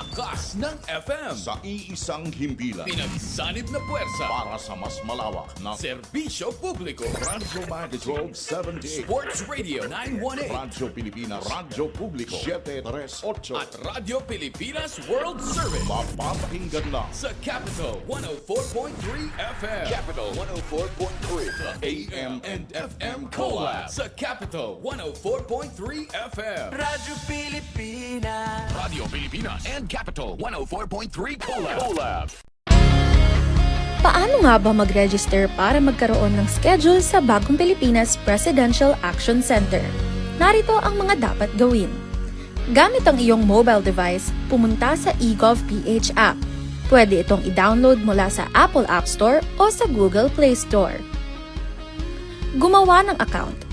Lakas ng FM. Sa iisang himpilan. Pinagsanib na puwersa. Para sa mas malawak na Serbisyo publiko. Radyo Magic 78. Sports Radio 918. Radyo Pilipinas. Radyo Publiko 738. At Radyo Pilipinas World Service. Mapapakinggan lang Sa Capital 104.3 FM. Capital 104.3. The AM and FM Collab. Sa Capital 104.3 FM. Radyo Pilipinas. Radio Pilipinas and Capital 104.3 Collab. Paano nga ba mag-register para magkaroon ng schedule sa Bagong Pilipinas Presidential Action Center? Narito ang mga dapat gawin. Gamit ang iyong mobile device, pumunta sa eGovPH app. Pwede itong i-download mula sa Apple App Store o sa Google Play Store. Gumawa ng account.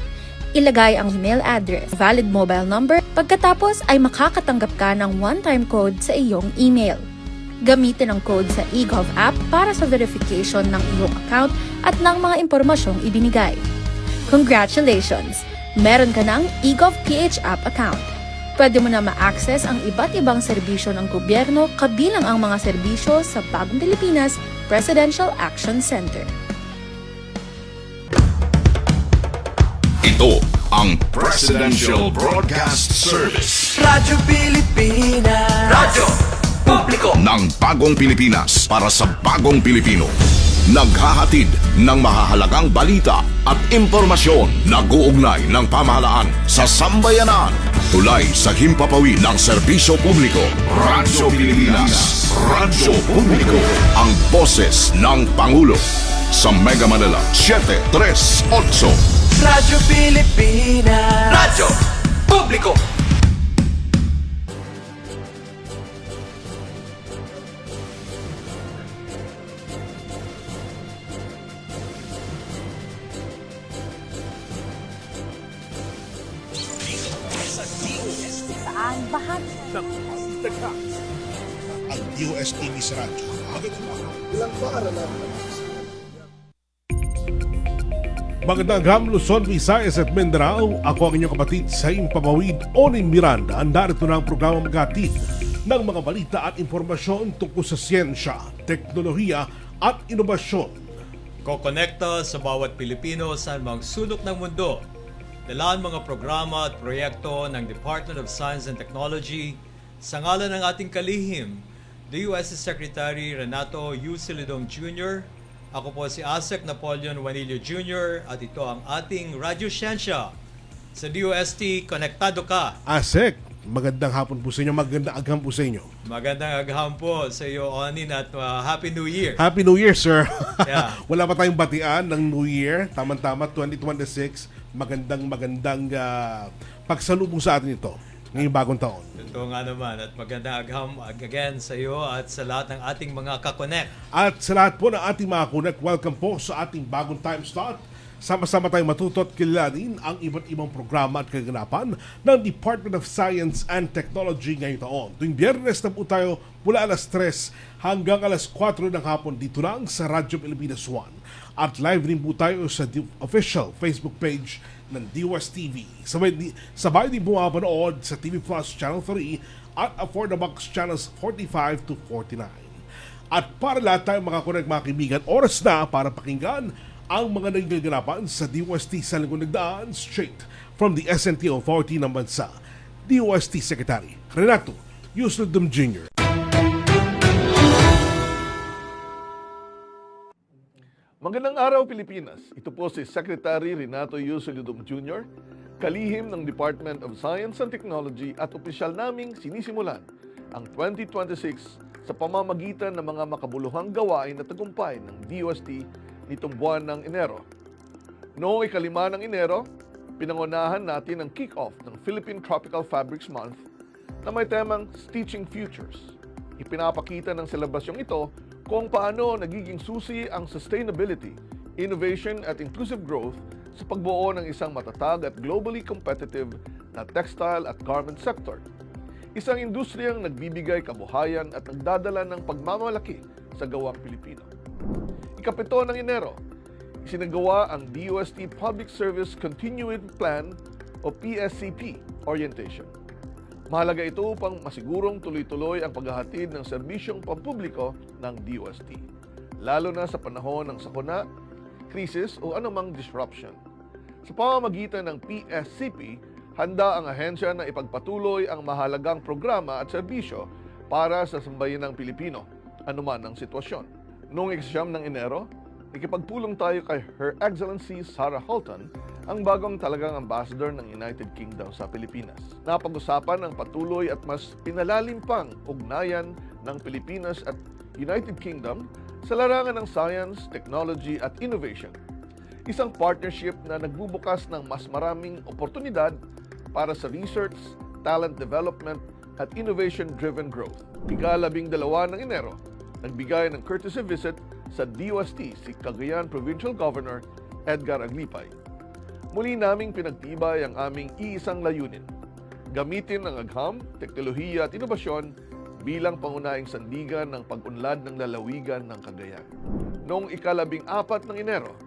Ilagay ang email address, valid mobile number, pagkatapos ay makakatanggap ka ng one-time code sa iyong email. Gamitin ang code sa eGov app para sa verification ng iyong account at ng mga impormasyong ibinigay. Congratulations! Meron ka ng eGovPH app account. Pwede mo na ma-access ang iba't ibang serbisyo ng gobyerno kabilang ang mga serbisyo sa Bagong Pilipinas Presidential Action Center. Ito ang Presidential Broadcast Service Radyo Pilipinas. Radyo Publiko. ng Bagong Pilipinas para sa Bagong Pilipino. Naghahatid ng mahahalagang balita at impormasyon na guugnay ng pamahalaan sa sambayanan. Tulay sa himpapawid ng serbisyo publiko. Radyo Pilipinas. Radyo Publiko. Ang boses ng Pangulo. Sa Mega Manila 738. Radyo Pilipinas. Radyo Publiko. Ang DOSTV sa radyo. Magandang hapon Luzon, Visayas at Mindanao. Ako ang inyong kapatid sa Impapawid, Oni Miranda. Narito na ang programa maghatid ng mga balita at impormasyon tungkol sa siyensya, teknolohiya at inobasyon. Kokonekta sa bawat Pilipino sa mga sulok ng mundo. Dalaan mga programa at proyekto ng Department of Science and Technology sa ngalan ng ating kalihim, the U.S. Secretary Renato U. Silidong Jr., ako po si Asek Napoleon Juanillo Jr. at ito ang ating Radyo Siyensya. Sa DOST, konektado ka. Asek, magandang hapon po sa inyo, magandang agham po sa inyo. Magandang agham po sa iyo, Onin, at Happy New Year. Happy New Year, sir. Yeah. Wala pa tayong batian ng New Year. Tama-tama, 2026. Magandang pagsalubong sa atin ito ngayong bagong taon. Ito nga naman, at magandang agham again sa iyo at sa lahat ng ating mga kakonek. At sa lahat po ng ating mga connect, welcome po sa ating bagong time slot. Sama-sama tayong matutot kilalanin ang iba't ibang programa at kaganapan ng Department of Science and Technology ngayong taon. Tuwing Biyernes na po tayo mula alas 3 hanggang alas 4 ng hapon dito lang sa Radyo Pilipinas 1. At live din po tayo sa official Facebook page ng DOSTV. Sabay din po mapanood sa TV Plus Channel 3 at Affordable Channels 45 to 49. At para lahat tayong mga kaibigan, oras na para pakinggan ang mga nagaganapan sa DOST sa lingkod nagdaan straight from the SNT Authority ng bansa. DOST Secretary Renato U. Silidong Jr. Magandang araw, Pilipinas. Ito po si Secretary Renato U. Silidong Jr., kalihim ng Department of Science and Technology at opisyal naming sinisimulan ang 2026 sa pamamagitan ng mga makabuluhang gawain at tagumpay ng DOST nitong buwan ng Enero. Noong ikalima ng Enero, pinangunahan natin ang kick-off ng Philippine Tropical Fabrics Month na may temang Stitching Futures. Ipinapakita ng selebrasyong ito kung paano nagiging susi ang sustainability, innovation at inclusive growth sa pagbuo ng isang matatag at globally competitive na textile at garment sector. Isang industriyang nagbibigay kabuhayan at nagdadala ng pagmamalaki sa gawang Pilipino. Ikapito ng Enero, isinagawa ang DOST Public Service Continuing Plan o PSCP orientation. Mahalaga ito upang masigurong tuloy-tuloy ang paghahatid ng serbisyong pampubliko ng DOST, lalo na sa panahon ng sakuna, krisis o anumang disruption. Sa pamamagitan ng PSCP, handa ang ahensya na ipagpatuloy ang mahalagang programa at serbisyo para sa sambayanang Pilipino, anuman ang sitwasyon. Noong 9 ng Enero, ikipagpulong tayo kay Her Excellency Sarah Holton, ang bagong talagang ambassador ng United Kingdom sa Pilipinas. Napag-usapan ang patuloy at mas pinalalim pang ugnayan ng Pilipinas at United Kingdom sa larangan ng science, technology at innovation. Isang partnership na nagbubukas ng mas maraming oportunidad para sa research, talent development at innovation-driven growth. Ika-12 ng Enero, nagbigay ng courtesy visit sa DOST si Cagayan Provincial Governor Edgar Aglipay. Muli naming pinagtibay ang aming iisang layunin, gamitin ang agham, teknolohiya at inobasyon bilang pangunahing sandigan ng pag-unlad ng lalawigan ng Cagayan. Noong ika-14 ng Enero,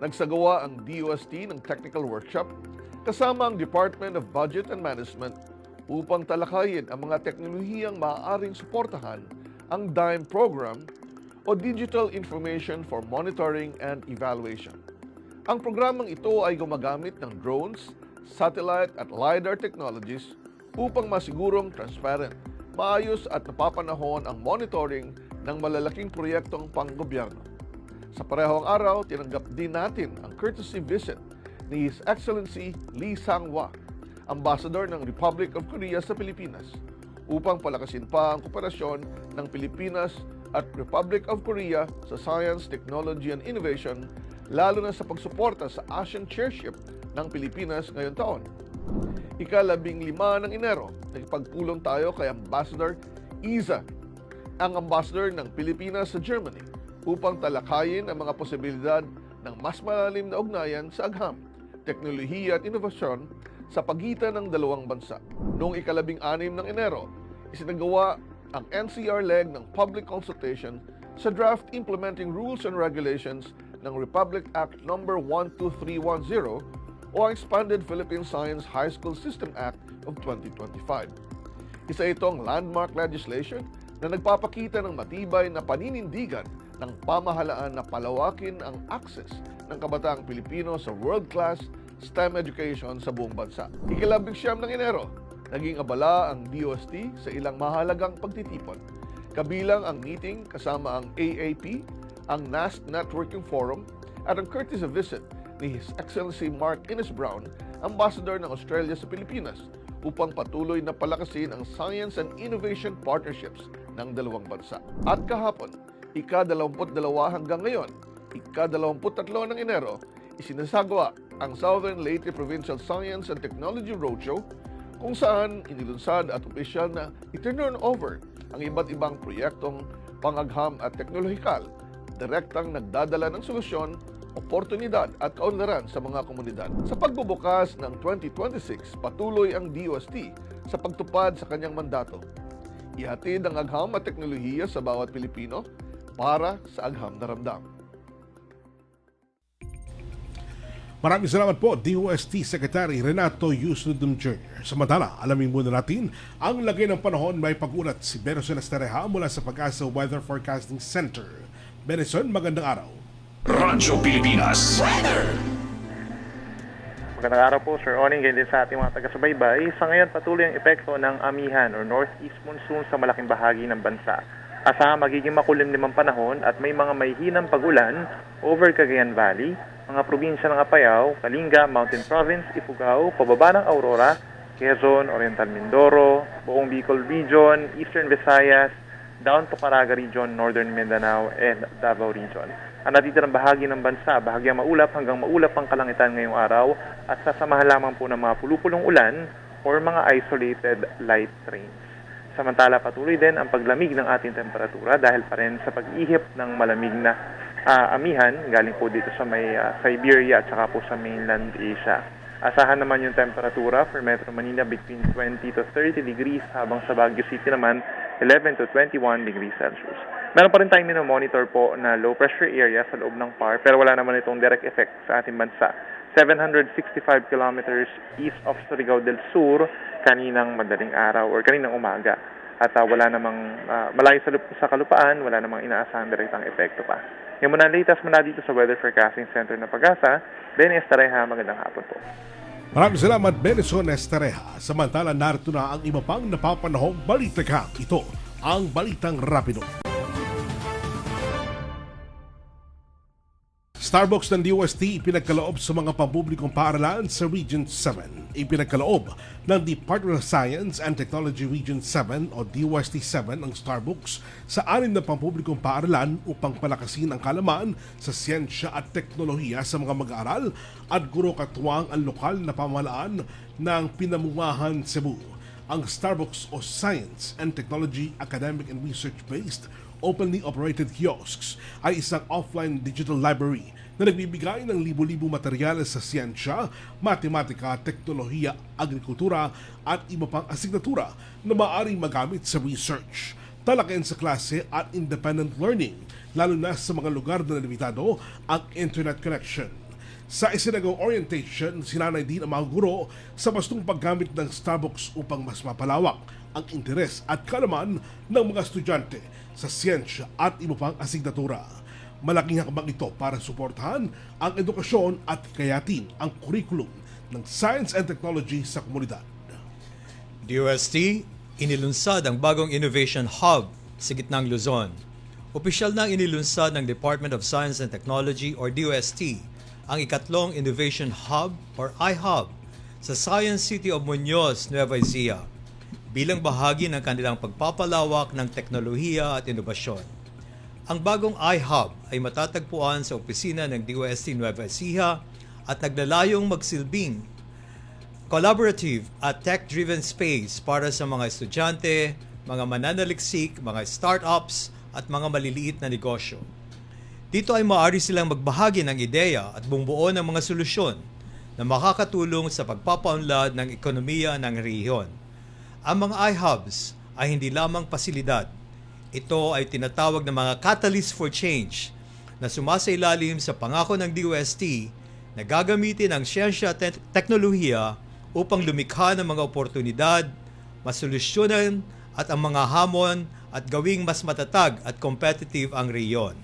nagsagawa ang DOST ng technical workshop kasama ang Department of Budget and Management upang talakayin ang mga teknolohiyang maaaring suportahan ang DIME program o Digital Information for Monitoring and Evaluation. Ang programang ito ay gumagamit ng drones, satellite at LiDAR technologies upang masigurong transparent, maayos at napapanahon ang monitoring ng malalaking proyektong panggobyerno. Sa parehong araw, tinanggap din natin ang courtesy visit ni His Excellency Lee Sang-hwa, Ambassador ng Republic of Korea sa Pilipinas, upang palakasin pa ang kooperasyon ng Pilipinas at Republic of Korea sa science, technology and innovation, lalo na sa pagsuporta sa Asian Chairship ng Pilipinas ngayong taon. Ika-15 ng Enero, nagpagpulong tayo kay Ambassador Iza, ang Ambassador ng Pilipinas sa Germany, upang talakayin ang mga posibilidad ng mas malalim na ugnayan sa agham, teknolohiya at inovasyon sa pagitan ng dalawang bansa. Noong ika-16 ng Enero, isinagawa ang NCR leg ng public consultation sa draft implementing rules and regulations ng Republic Act No. 12310 o ang Expanded Philippine Science High School System Act of 2025. Isa itong landmark legislation na nagpapakita ng matibay na paninindigan ng pamahalaan na palawakin ang access ng kabataang Pilipino sa world-class STEM education sa buong bansa. Ika-19 ng Enero, naging abala ang DOST sa ilang mahalagang pagtitipon. Kabilang ang meeting kasama ang AAP, ang NAST Networking Forum, at ang courtesy visit ni His Excellency Mark Innes Brown, Ambassador ng Australia sa Pilipinas, upang patuloy na palakasin ang science and innovation partnerships ng dalawang bansa. At kahapon, ika-22 hanggang ngayon, ika-23 ng Enero, isinasagawa ang Southern Leyte Provincial Science and Technology Roadshow, kung saan inilunsad at opisyal na i-turn over ang iba't ibang proyektong pangagham at teknolohikal, direktang nagdadala ng solusyon, oportunidad at kaunlaran sa mga komunidad. Sa pagbubukas ng 2026, patuloy ang DOST sa pagtupad sa kanyang mandato. Ihatid ang agham at teknolohiya sa bawat Pilipino para sa agham na ramdam. Maraming salamat po, DOST Secretary Renato Yusnudum Jr. Samantala, alamin muna natin ang lagay ng panahon. May pag-ulat si Benson Estereha mula sa Pag-asa Weather Forecasting Center. Benson, magandang araw. Radyo Pilipinas. Magandang araw po, Sir Oning, ganyan din sa ating mga taga-subaybay. Sa ngayon, patuloy ang epekto ng amihan o northeast monsoon sa malaking bahagi ng bansa. Asahan magiging makulimlim ang panahon at may mga mahihinang pag-ulan over Cagayan Valley, mga probinsya ng Apayao, Kalinga, Mountain Province, Ifugao, pababa ng Aurora, Quezon, Oriental Mindoro, buong Bicol Region, Eastern Visayas, down to Caraga Region, Northern Mindanao, and Davao Region. Ang natitirang bahagi ng bansa, bahagyang maulap hanggang maulap ang kalangitan ngayong araw at sasamahan lamang po ng mga pulupulong ulan or mga isolated light rains. Samantala, patuloy din ang paglamig ng ating temperatura dahil pa rin sa pag-ihip ng malamig na amihan galing po dito sa may Siberia at saka po sa mainland Asia. Asahan naman yung temperatura for Metro Manila between 20 to 30 degrees habang sa Baguio City naman 11 to 21 degrees Celsius. Meron pa rin tayong minomonitor po na low pressure area sa loob ng PAR pero wala naman itong direct effect sa ating bansa. 765 kilometers east of Surigao del Sur, kaninang madaling araw or kaninang umaga. At wala namang malayo sa kalupaan, wala namang inaasahang direktang epekto pa. Yung muna latest muna dito sa Weather Forecasting Center ng Pag-asa, Dennis Tareja, magandang hapon po. Maraming salamat, Benson Estareja. Samantala, narito na ang iba pang napapanahong balita ka. Ito ang Balitang Rapido. Starbucks ng DOST ipinagkaloob sa mga pampublikong paaralan sa Region 7. Ipinagkaloob ng Department of Science and Technology Region 7 o DOST-7 ang Starbucks sa 6 na pampublikong paaralan upang palakasin ang kalaman sa siyensya at teknolohiya sa mga mag-aaral at guro katuwang ang lokal na pamahalaan ng Pinamungahan Cebu. Ang Starbucks o Science and Technology Academic and Research-based openly operated kiosks ay isang offline digital library na nagbibigay ng libo-libo materyales sa siyensya, matematika, teknolohiya, agrikultura at iba pang asignatura na maaaring magamit sa research, talakayan sa klase at independent learning, lalo na sa mga lugar na limitado ang internet connection. Sa isinagawang orientation, sinanay din ang mga guro sa bastong paggamit ng Starbucks upang mas mapalawak ang interes at kalaman ng mga estudyante sa siyensya at iba pang asignatura. Malaking hakbang ito para suportahan ang edukasyon at kayatin ang kurikulum ng Science and Technology sa komunidad. DOST, inilunsad ang bagong Innovation Hub sa gitnang Luzon. Opisyal nang inilunsad ng Department of Science and Technology or DOST ang ikatlong Innovation Hub or iHub sa Science City of Muñoz, Nueva Ecija bilang bahagi ng kanilang pagpapalawak ng teknolohiya at inobasyon. Ang bagong iHub ay matatagpuan sa opisina ng DOST Nueva Ecija at naglalayong magsilbing collaborative at tech-driven space para sa mga estudyante, mga mananaliksik, mga startups at mga maliliit na negosyo. Dito ay maaari silang magbahagi ng ideya at bumuo ng mga solusyon na makakatulong sa pagpapaunlad ng ekonomiya ng rehiyon. Ang mga iHubs ay hindi lamang pasilidad. Ito ay tinatawag na mga catalyst for change na sumasailalim sa pangako ng DOST na gagamitin ang siyensya at teknolohiya upang lumikha ng mga oportunidad, masolusyonan at ang mga hamon at gawing mas matatag at competitive ang rehiyon.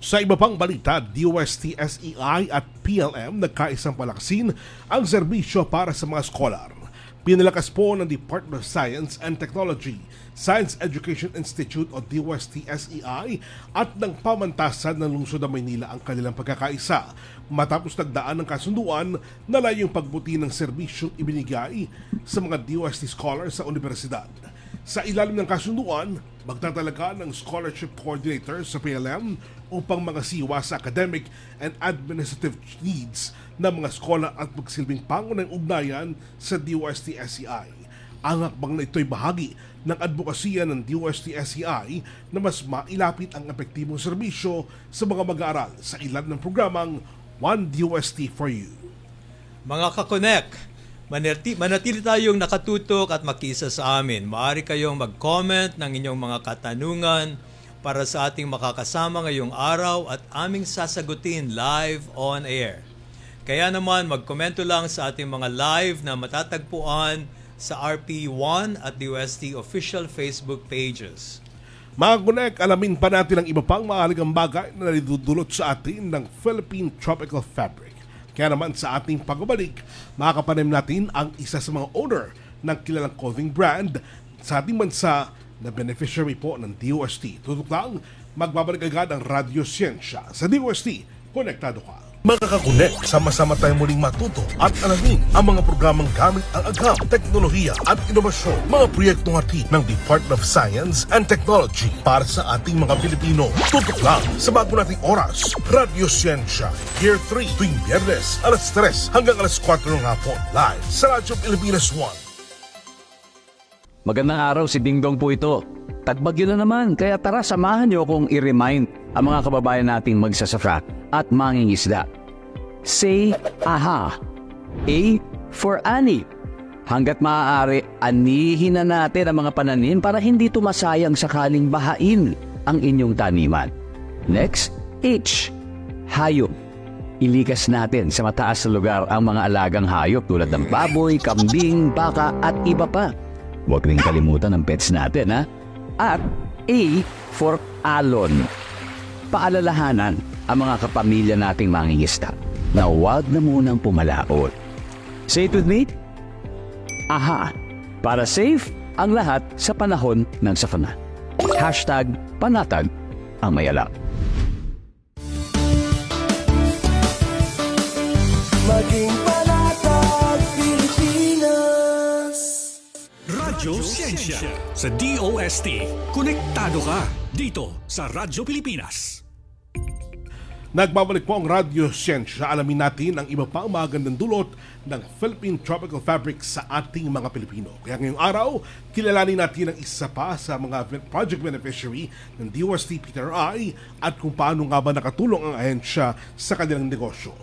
Sa iba pang balita, DOST, SEI at PLM nagkaisang palakasin ang serbisyo para sa mga scholar. Pinalakas po ng Department of Science and Technology, Science Education Institute o DOST-SEI at ng pamantasan ng lungsod ng Maynila ang kanilang pagkakaisa matapos nagdaan ng kasunduan na layong pagbuti ng serbisyong ibinigay sa mga DOST scholars sa universidad. Sa ilalim ng kasunduan, magtatalaga ng scholarship coordinator sa PLM upang magasiwa sa academic and administrative needs ng mga scholar at magsilbing pangunahing ugnayan sa DOST-SEI. Ang hakbang na ito'y bahagi ng advokasya ng DOST-SEI na mas mailapit ang epektibong serbisyo sa mga mag-aaral sa ilan ng programang One DOST for You. Mga kakonek, manatili tayong nakatutok at makiisa sa amin. Maaari kayong mag-comment ng inyong mga katanungan para sa ating makakasama ngayong araw at aming sasagutin live on air. Kaya naman magkomento lang sa ating mga live na matatagpuan sa RP1 at DOST official Facebook pages. Mga kunek, alamin pa natin ang iba pang mahalagang bagay na nalidudulot sa atin ng Philippine Tropical Fabric. Kaya naman sa ating pagbabalik, makakapanim natin ang isa sa mga owner ng kilalang clothing brand sa ating bansa na beneficiary po ng DOST. Tutok lang, magbabalik agad ang Radyo Siyensya sa DOST. Konektado ka. Makakakonek, sama-sama tayong muling matuto at alamin ang mga programang gamit ang agam, teknolohiya at inovasyon, mga proyektong hatid ng Department of Science and Technology para sa ating mga Pilipino. Tutok lang sa bago nating oras, Radyo Siyensya, Year 3, tuwing Biyernes, alas 3 hanggang alas 4 ng hapon, live sa Radyo Pilipinas 1. Magandang araw, si Dingdong po ito. Tagbagyo na naman, kaya tara samahan niyo akong i-remind ang mga kababayan nating magsasaka at mangingisda. Say aha. A for ani. Hanggat maaari, anihin na natin ang mga pananim para hindi tumasayang sakaling bahain ang inyong taniman. Next, H. Hayop. ilikas natin sa mataas na lugar ang mga alagang hayop tulad ng baboy, kambing, baka at iba pa. Huwag rin kalimutan ang pets natin, ha? At A for alon. Paalalahanan ang mga kapamilya nating mangingisda na huwag na munang pumalaot. Say it with me? Aha! Para safe ang lahat sa panahon ng sakuna. #panatag ang mayala. Maging panatag Pilipinas. Radyo Siyensya sa DOST. Konektado ka dito sa Radyo Pilipinas. Nagbabalik po ang Radyo Siyensya. Alamin natin ang iba pang magandang dulot ng Philippine Tropical Fabric sa ating mga Pilipino. Kaya ngayong araw, kilalanin natin ang isa pa sa mga project beneficiary ng DOST PTRI at kung paano nga ba nakatulong ang ahensya sa kanilang negosyo.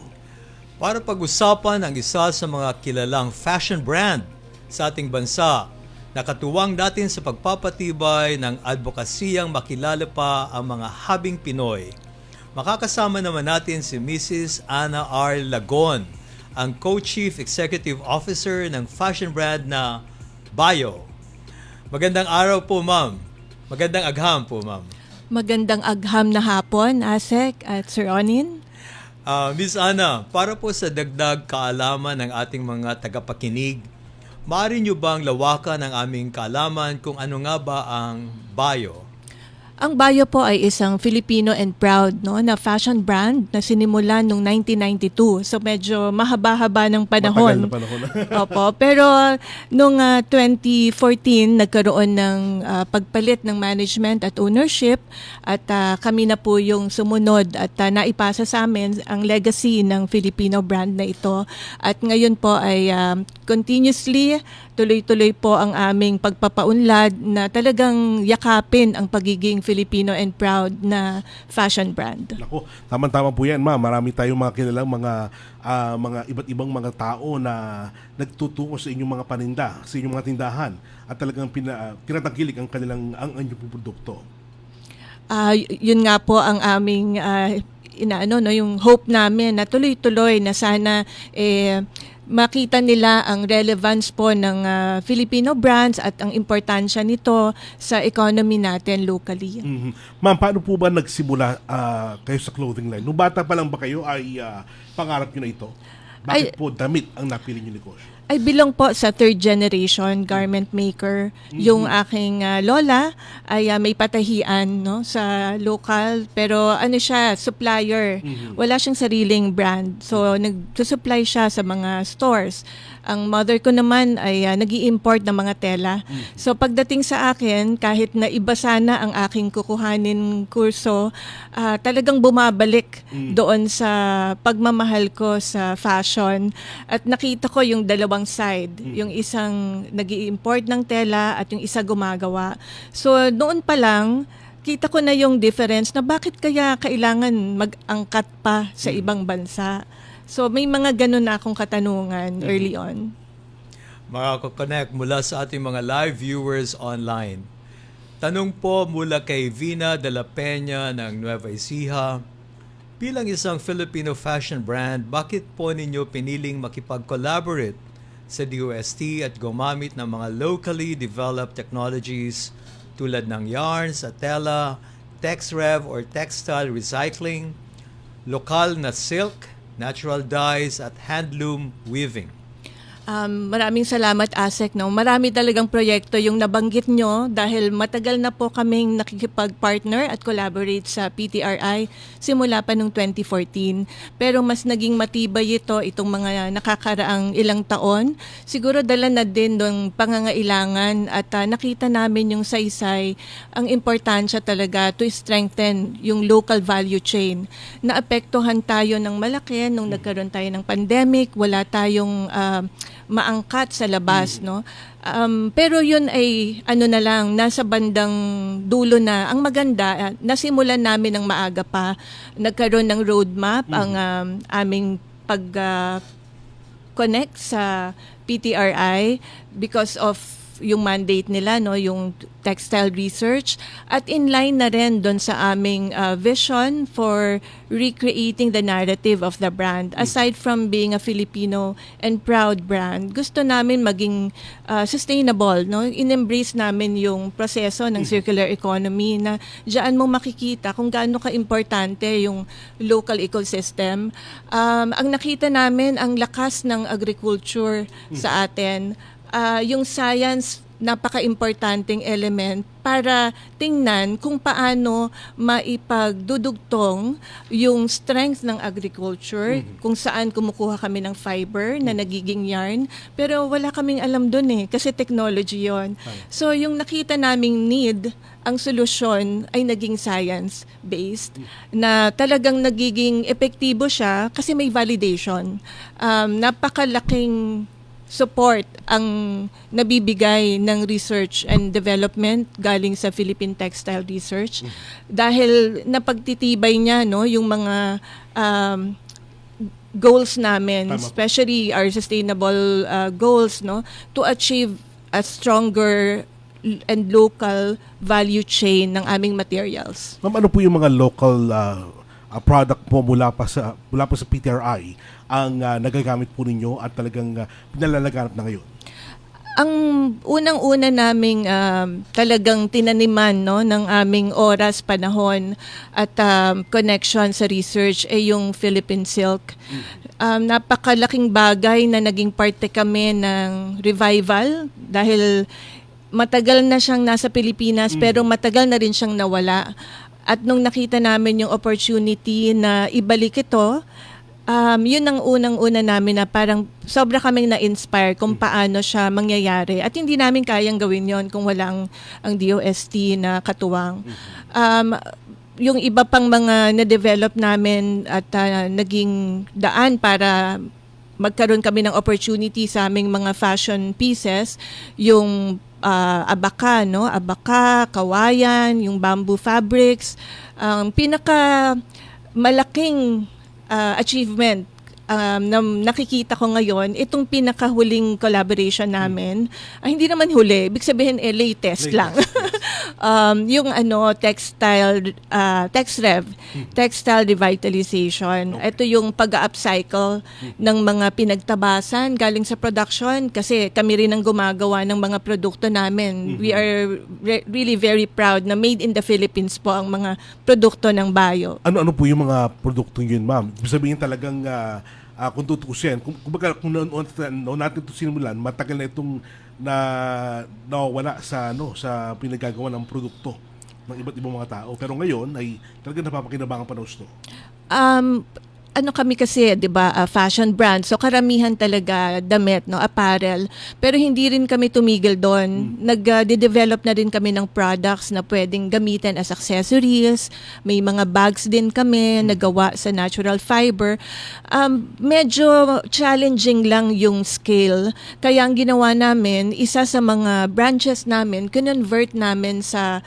Para pag-usapan ang isa sa mga kilalang fashion brand sa ating bansa, nakatuwang natin sa pagpapatibay ng advokasiyang makilala pa ang mga habing Pinoy. Makakasama naman natin si Mrs. Ana R. Lagon, ang Co-Chief Executive Officer ng fashion brand na Bayo. Magandang araw po, ma'am. Magandang agham po, ma'am. Magandang agham na hapon, Asek at Sir Onin. Miss Ana, para po sa dagdag kaalaman ng ating mga tagapakinig, maaari niyo bang lawakan ang aming kaalaman kung ano nga ba ang Bayo? Ang Bayo po ay isang Filipino and proud na fashion brand na sinimulan noong 1992. So medyo mahaba-haba ng panahon. Matagal na panahon. Opo, pero noong 2014 nagkaroon ng pagpalit ng management at ownership at kami na po yung sumunod at naipasa sa amin ang legacy ng Filipino brand na ito. At ngayon po ay continuously tuloy-tuloy po ang aming pagpapaunlad na talagang yakapin ang pagiging Filipino and proud na fashion brand. Naku, tama-tama po yan, ma'am. Marami tayong mga kilalang mga iba't ibang mga tao na nagtutungo sa inyong mga paninda, sa inyong mga tindahan at talagang tinatangkilik ang kanilang ang inyong produkto. Yun nga po ang aming yung hope namin na tuloy-tuloy na sana makita nila ang relevance po ng Filipino brands at ang importansya nito sa economy natin locally. Mm-hmm. Ma'am, paano po ba nagsimula kayo sa clothing line? Nung bata pa lang ba kayo ay pangarap nyo na ito? Bakit po damit ang napili nyo negosyo? I belong po sa third generation garment maker. Yung aking lola ay may patahian sa local, pero siya, supplier. Wala siyang sariling brand. So nagsusupply siya sa mga stores. Ang mother ko naman ay nag-i-import ng mga tela. So pagdating sa akin, kahit na iba sana ang aking kukuhanin kurso, talagang bumabalik doon sa pagmamahal ko sa fashion. At nakita ko yung dalawang side. Yung isang nag-i-import ng tela at yung isa gumagawa. So noon pa lang, kita ko na yung difference na bakit kaya kailangan mag-angkat pa sa ibang bansa. So may mga ganun na akong katanungan early on. Makaka-connect mula sa ating mga live viewers online. Tanong po mula kay Vina de la Peña ng Nueva Ecija. Bilang isang Filipino fashion brand, bakit po ninyo piniling makipag-collaborate sa DOST at gumamit ng mga locally developed technologies tulad ng yarns at tela, texrev or textile recycling, lokal na silk, natural dyes at handloom weaving? Maraming salamat, Asek. Marami talagang proyekto yung nabanggit nyo dahil matagal na po kaming nakikipag-partner at collaborate sa PTRI simula pa noong 2014. Pero mas naging matibay itong mga nakakaraang ilang taon. Siguro dala na din ng pangangailangan at nakita namin yung saysay, ang importansya talaga to strengthen yung local value chain. Naapektuhan tayo ng malaki nung nagkaroon tayo ng pandemic, wala tayong maangkat sa labas, pero yun ay na lang, nasa bandang dulo na. Ang maganda, nasimulan namin ng maaga pa, nagkaroon ng roadmap ang aming pag-connect sa PTRI because of yung mandate nila, no, yung textile research, at in line na rin doon sa aming vision for recreating the narrative of the brand. Aside from being a Filipino and proud brand, gusto namin maging sustainable, no? In-embrace namin yung proseso ng circular economy na diyan mo makikita kung gaano ka-importante yung local ecosystem. Ang nakita namin, ang lakas ng agriculture sa atin, yung science, napaka-importanting element para tingnan kung paano maipagdudugtong yung strength ng agriculture, kung saan kumukuha kami ng fiber na nagiging yarn, pero wala kaming alam dun kasi technology yon. So yung nakita naming need, ang solusyon ay naging science-based, na talagang nagiging epektibo siya kasi may validation. Napakalaking support ang nabibigay ng research and development galing sa Philippine Textile Research dahil napagtitibay niya, no, yung mga goals namin, especially our sustainable goals, no, to achieve a stronger and local value chain ng aming materials. Ma'am, ano po yung mga local product po mula pa sa PTRI ang nagagamit po ninyo at talagang pinalalaganap na ngayon? Ang unang-una naming talagang tinaniman, no, ng aming oras, panahon at connection sa research ay yung Philippine Silk. Napakalaking bagay na naging parte kami ng revival dahil matagal na siyang nasa Pilipinas pero matagal na rin siyang nawala. At nung nakita namin yung opportunity na ibalik ito, yun ang unang-una namin na parang sobra kaming na-inspire kung paano siya mangyayari. At hindi namin kayang gawin yon kung walang ang DOST na katuwang. Yung iba pang mga na-develop namin at naging daan para magkaroon kami ng opportunity sa aming mga fashion pieces, yung abaka, no? Abaka, kawayan, yung bamboo fabrics. Ang pinaka malaking achievement na nakikita ko ngayon, itong pinakahuling collaboration namin, hindi naman huli, ibig sabihin latest lang. Yung textile revitalization. Ito yung pag-upcycle ng mga pinagtabasan galing sa production kasi kami rin ang gumagawa ng mga produkto namin. We are really very proud na made in the Philippines po ang mga produkto ng Bayo. Ano po yung mga produkto yun, ma'am? Ibig sabihin talagang kung tutusin, kung noon natin ito simulan, matagal na itong nawawala sa pinagagawa ng produkto ng iba't ibang mga tao. Pero ngayon ay talagang napapakinabangan pa na gusto. Kami kasi, 'di ba, fashion brand. So karamihan talaga damit, no, apparel. Pero hindi rin kami tumigil doon. Nag-develop na rin kami ng products na pwedeng gamitin as accessories. May mga bags din kami nagawa sa natural fiber. Medyo challenging lang yung scale. Kaya ang ginawa namin, isa sa mga branches namin, convert namin sa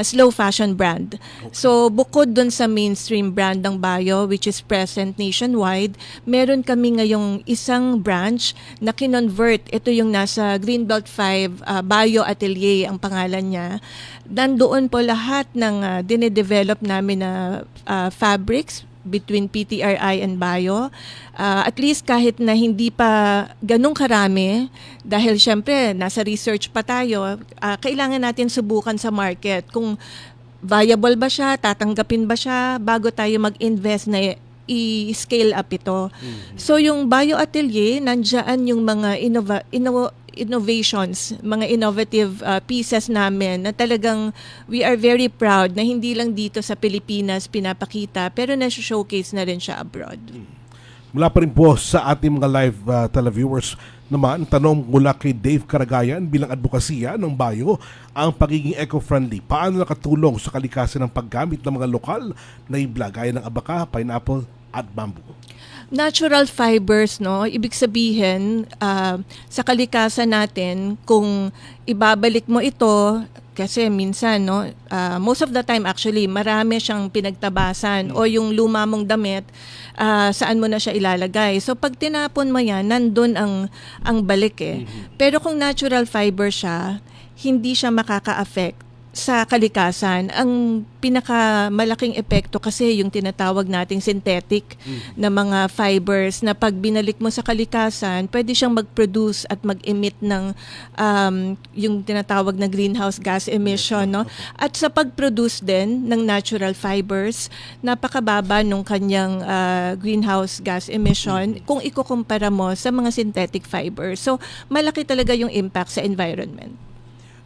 slow fashion brand. Okay. So, bukod dun sa mainstream brand ng Bayo, which is present nationwide, meron kami ngayong isang branch na kinonvert. Ito yung nasa Greenbelt 5, Bayo Atelier ang pangalan niya. Nandoon po lahat ng dinedevelop namin na fabrics between PTRI and Bayo. At least kahit na hindi pa ganun karami, dahil syempre nasa research pa tayo, kailangan natin subukan sa market kung viable ba siya, tatanggapin ba siya, bago tayo mag-invest na i-scale up ito. So yung Bayo Atelier, nandiyan yung mga innovations, mga innovative pieces namin na talagang we are very proud na hindi lang dito sa Pilipinas pinapakita, pero na-showcase na rin siya abroad. Mula pa rin po sa ating mga live televiewers naman, tanong mula kay Dave Caragayan bilang advokasya ng Bayo, ang pagiging eco-friendly, paano nakatulong sa kalikasan ng paggamit ng mga lokal na ibla gaya ng abaka, pineapple at bamboo? Natural fibers, no? Ibig sabihin, sa kalikasan natin, kung ibabalik mo ito, Kasi minsan, no, most of the time actually, marami siyang pinagtabasan o yung luma mong damit, saan mo na siya ilalagay. So pag tinapon mo yan, nandun ang balik eh. Pero kung natural fiber siya, hindi siya makaka-affect sa kalikasan. Ang pinakamalaking epekto kasi yung tinatawag nating synthetic na mga fibers na pag binalik mo sa kalikasan, pwede siyang mag-produce at mag-emit ng yung tinatawag na greenhouse gas emission. No? At sa pag-produce din ng natural fibers, napakababa nung kanyang greenhouse gas emission kung ikukumpara mo sa mga synthetic fibers. So, malaki talaga yung impact sa environment.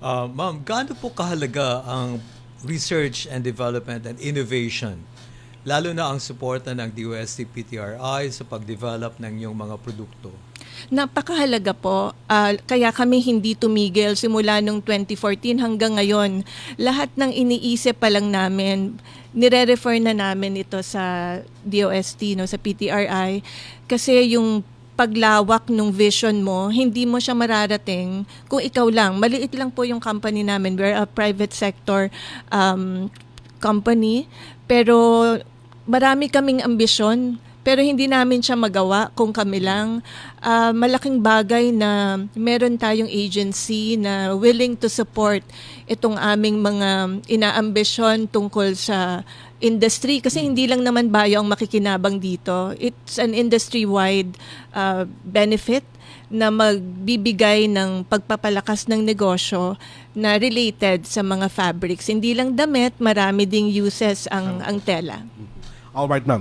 Ma'am, gaano po kahalaga ang research and development and innovation, lalo na ang suporta ng DOST PTRI sa pag-develop ng inyong mga produkto? Napakahalaga po. Kaya kami hindi tumigil simula nung 2014 hanggang ngayon. Lahat ng iniisip pa lang namin, nire-refer na namin ito sa DOST, no, sa PTRI, kasi yung paglawak ng vision mo, hindi mo siya mararating kung ikaw lang. Maliit lang po yung company namin. We're a private sector company, pero marami kaming ambisyon, pero hindi namin siya magawa kung kami lang. Malaking bagay na meron tayong agency na willing to support itong aming mga inaambisyon tungkol sa industry, kasi hindi lang naman bayo ang makikinabang dito. It's an industry-wide benefit na magbibigay ng pagpapalakas ng negosyo na related sa mga fabrics. Hindi lang damit, marami ding uses ang tela. Alright, ma'am.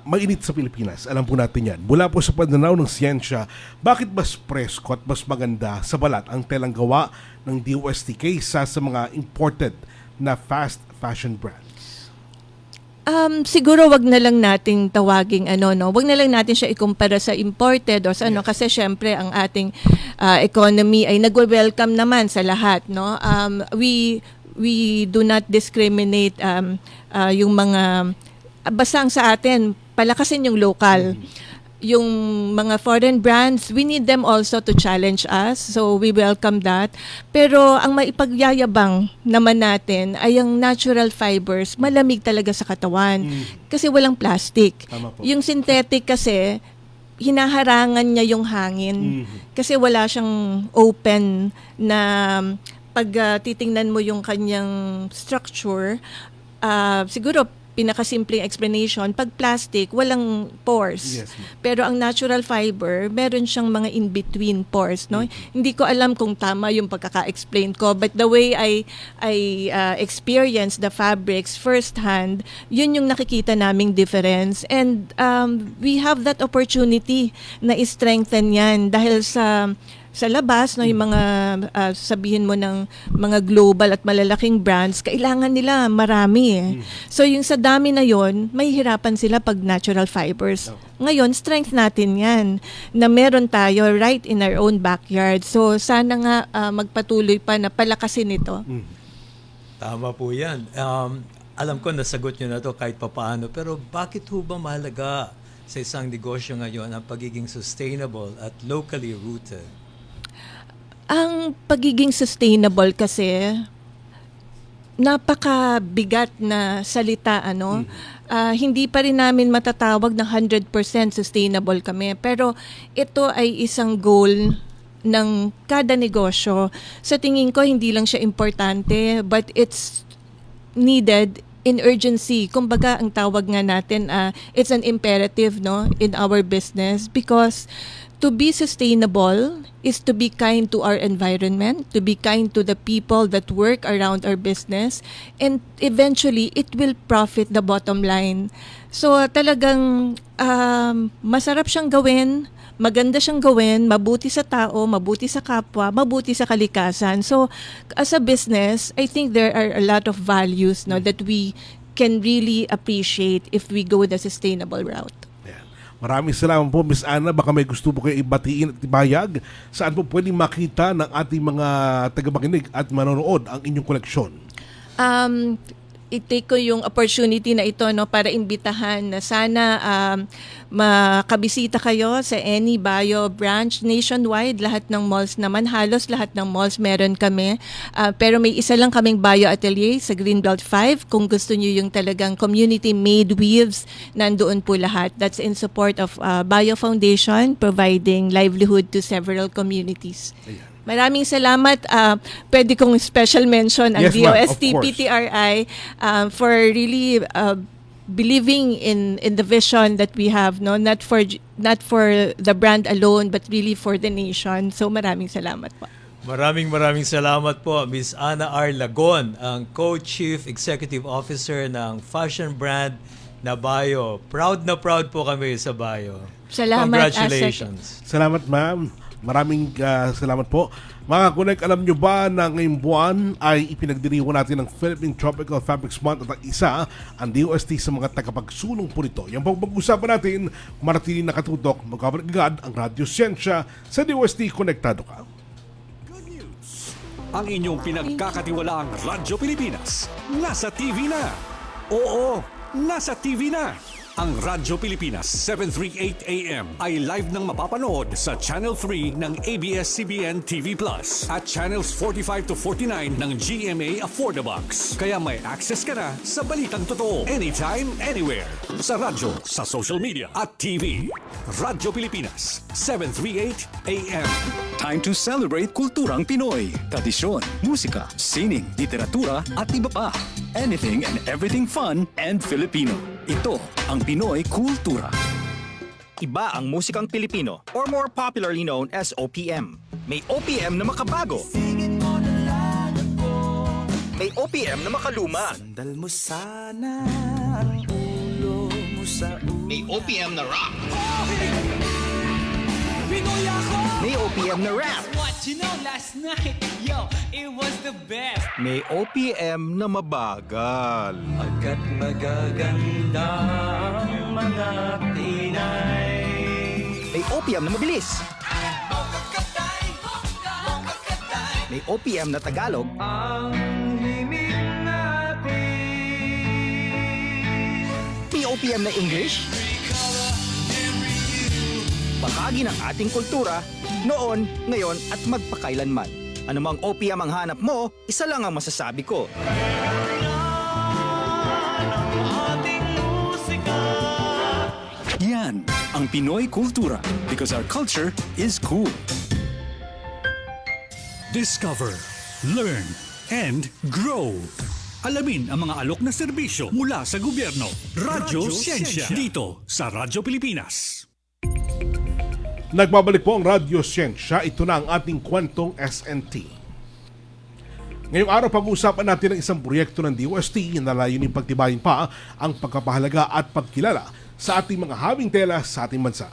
Mainit sa Pilipinas, alam po natin yan. Mula po sa pananaw ng siyensya, bakit mas presko at mas maganda sa balat ang telang gawa ng DOST kaysa sa mga imported na fast fashion brands? Siguro wag na lang nating tawaging wag na lang natin siya ikumpara sa imported o sa kasi syempre ang ating economy ay nagwe-welcome naman sa lahat, no. We do not discriminate yung mga basta ang sa atin palakasin yung local. Yung mga foreign brands, we need them also to challenge us. So we welcome that. Pero ang maipagyayabang naman natin ay ang natural fibers, malamig talaga sa katawan. Kasi walang plastic. Yung synthetic kasi, hinaharangan niya yung hangin. Kasi wala siyang open na pag titingnan mo yung kanyang structure, siguro pinakasimpleng explanation, pag plastic, walang pores. Yes, pero ang natural fiber, meron siyang mga in-between pores. No? Hindi ko alam kung tama yung pagkaka-explain ko, but the way I experience the fabrics firsthand, yun yung nakikita naming difference. And we have that opportunity na i-strengthen yan dahil sa labas, no, yung mga sabihin mo ng mga global at malalaking brands, kailangan nila marami eh. So yung sa dami na yon, may hirapan sila pag natural fibers. Ngayon, strength natin yan, na meron tayo right in our own backyard. So sana nga magpatuloy pa na palakasin ito. Tama po yan. Alam ko nasagot nyo na to kahit papaano, pero bakit ho ba mahalaga sa isang negosyo ngayon ang pagiging sustainable at locally rooted? Ang pagiging sustainable kasi, napakabigat na salita, hindi pa rin namin matatawag na 100% sustainable kami. Pero ito ay isang goal ng kada negosyo. Sa tingin ko, hindi lang siya importante, but it's needed in urgency. Kumbaga, ang tawag nga natin, it's an imperative, no, in our business, because to be sustainable is to be kind to our environment, to be kind to the people that work around our business, and eventually, it will profit the bottom line. So talagang masarap siyang gawin, maganda siyang gawin, mabuti sa tao, mabuti sa kapwa, mabuti sa kalikasan. So as a business, I think there are a lot of values, no, that we can really appreciate if we go the sustainable route. Maraming salamat po, Miss Ana. Baka may gusto po kayo ibatiin at ibayag. Saan po pwedeng makita ng ating mga tagapakinig at manonood ang inyong koleksyon? i-take ko yung opportunity na ito, no, para imbitahan na sana makabisita kayo sa any Bio branch nationwide. Lahat ng malls naman, halos lahat ng malls meron kami. Pero may isa lang kaming Bio Atelier sa Greenbelt 5. Kung gusto niyo yung talagang community-made weaves, nandoon po lahat. That's in support of Bio Foundation, providing livelihood to several communities. Maraming salamat. Pwede kong special mention ang Yes, ma'am, of DOST course. PTRI for really believing in the vision that we have, no, not for the brand alone but really for the nation. So maraming salamat po. Maraming salamat po, Miss Ana R. Lagon, ang Co-Chief Executive Officer ng fashion brand na Bio. Proud na proud po kami sa Bio. Salamat, Congratulations. Salamat, ma'am. Maraming salamat po. Mga Connect, alam nyo ba na ngayong buwan ay ipinagdiriwang natin ng Philippine Tropical Fabrics Month at ang isa ang DOST sa mga tagapagsulong po nito. Yan po ang pag-usapan natin, manatili nakatutok, magkabalik agad ang Radyo Siyensya sa DOST Konektado Ka. Ang inyong pinagkakatiwalaang Radyo Pilipinas nasa TV na. Oo, nasa TV na. Ang Radyo Pilipinas 738 AM ay live nang mapapanood sa Channel 3 ng ABS-CBN TV Plus at Channels 45 to 49 ng GMA Affordabox. Kaya may access ka na sa balitang totoo anytime, anywhere. Sa radyo, sa social media at TV. Radyo Pilipinas 738 AM. Time to celebrate kulturang Pinoy. Tradisyon, musika, sining, literatura at iba pa. Anything and everything fun and Filipino. Ito ang Pinoy Kultura. Iba ang musikang Pilipino or more popularly known as OPM. May OPM na makabago. May OPM na makaluma. Sandal mo sana ang ulo mo sa May OPM na rock. May OPM na rap. What you know last night, yo, it was the best. May OPM na mabagal. Agad magaganda ang mga Pinay. May OPM na mabilis. May OPM na Tagalog. Ang himig natin. May OPM na English. Bahagi ng ating kultura, noon, ngayon at magpakailanman. Anumang OPM ang hanap mo, isa lang ang masasabi ko. Yan ang Pinoy Kultura because our culture is cool. Discover, learn, and grow. Alamin ang mga alok na serbisyo mula sa gobyerno. Radyo Siyensya. Dito sa Radyo Pilipinas. Nagbabalik po ang Radyo Siyensya. Ito na ang ating kwentong SNT. Ngayong araw, pag-uusapan natin ang isang proyekto ng DOST na layunin pagtibayin pa ang pagkapahalaga at pagkilala sa ating mga habing tela sa ating bansa.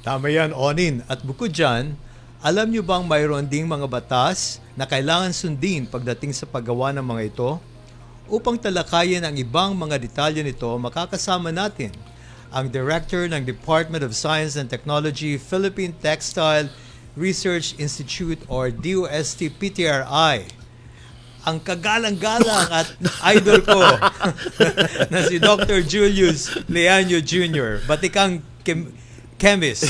Tama yan, Onin. At bukod dyan, alam nyo bang mayroon ding mga batas na kailangan sundin pagdating sa paggawa ng mga ito? Upang talakayin ang ibang mga detalye nito, makakasama natin ang Director ng Department of Science and Technology, Philippine Textile Research Institute or DOST PTRI. Ang kagalang-galang at idol ko na si Dr. Julius Leaño Jr., batikang chemist.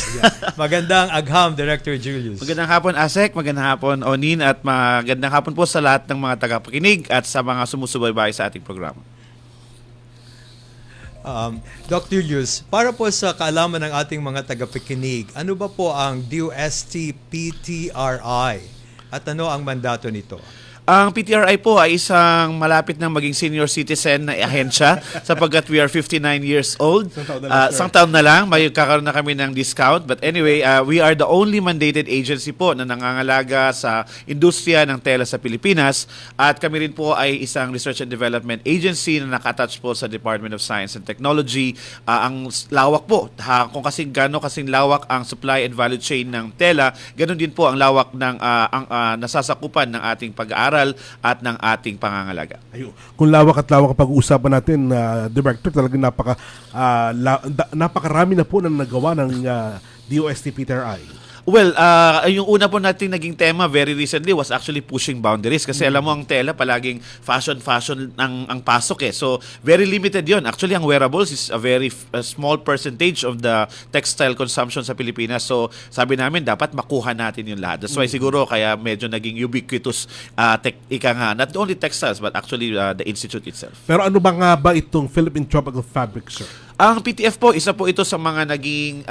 Magandang agham, Director Julius. Magandang hapon, Asek. Magandang hapon, Onin. At magandang hapon po sa lahat ng mga tagapakinig at sa mga sumusubaybay sa ating programa. Dr. Julius, para po sa kaalaman ng ating mga tagapakinig, ano ba po ang DOST PTRI at ano ang mandato nito? Ang PTRI po ay isang malapit na maging senior citizen na ahensya sapagkat we are 59 years old. Isang taon na lang, may kakaroon na kami ng discount. But anyway, we are the only mandated agency po na nangangalaga sa industriya ng tela sa Pilipinas. At kami rin po ay isang research and development agency na nakatouch po sa Department of Science and Technology. Ang lawak po, kung kasing lawak ang supply and value chain ng tela, ganun din po ang lawak ng nasasakupan ng ating pag-aaral at ng ating pangangalaga. Ayun. Kung lawak at lawak ang pag-uusapan natin, Director, talagang napakarami na po na nagawa ng DOST PTRI. Well, yung una po nating naging tema very recently was actually pushing boundaries kasi alam mo ang tela palaging fashion ang pasok eh. So very limited 'yon. Actually ang wearables is a very small percentage of the textile consumption sa Pilipinas. So sabi namin dapat makuha natin yung lahat. That's why siguro kaya medyo naging ubiquitous not only textiles but actually the institute itself. Pero ano ba nga ba itong Philippine Tropical Fabric, sir? Ang PTF po, isa po ito sa mga naging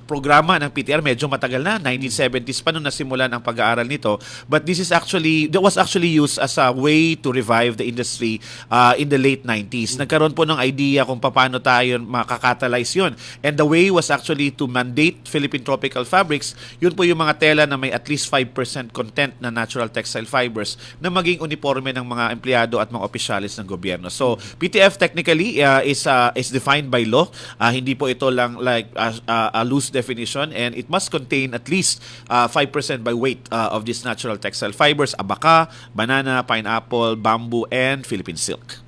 programa ng PTR. Medyo matagal na, 1970s pa nung nasimulan ang pag-aaral nito. But this is that was actually used as a way to revive the industry in the late 90s. Nagkaroon po ng idea kung paano tayo makakatalyze yun. And the way was actually to mandate Philippine Tropical Fabrics. Yun po yung mga tela na may at least 5% content na natural textile fibers na maging uniforme ng mga empleyado at mga opisyalis ng gobyerno. So, PTF technically is defined by law. Hindi po ito lang like a loose definition, and it must contain at least 5% by weight of these natural textile fibers: abaca, banana, pineapple, bamboo, and Philippine silk.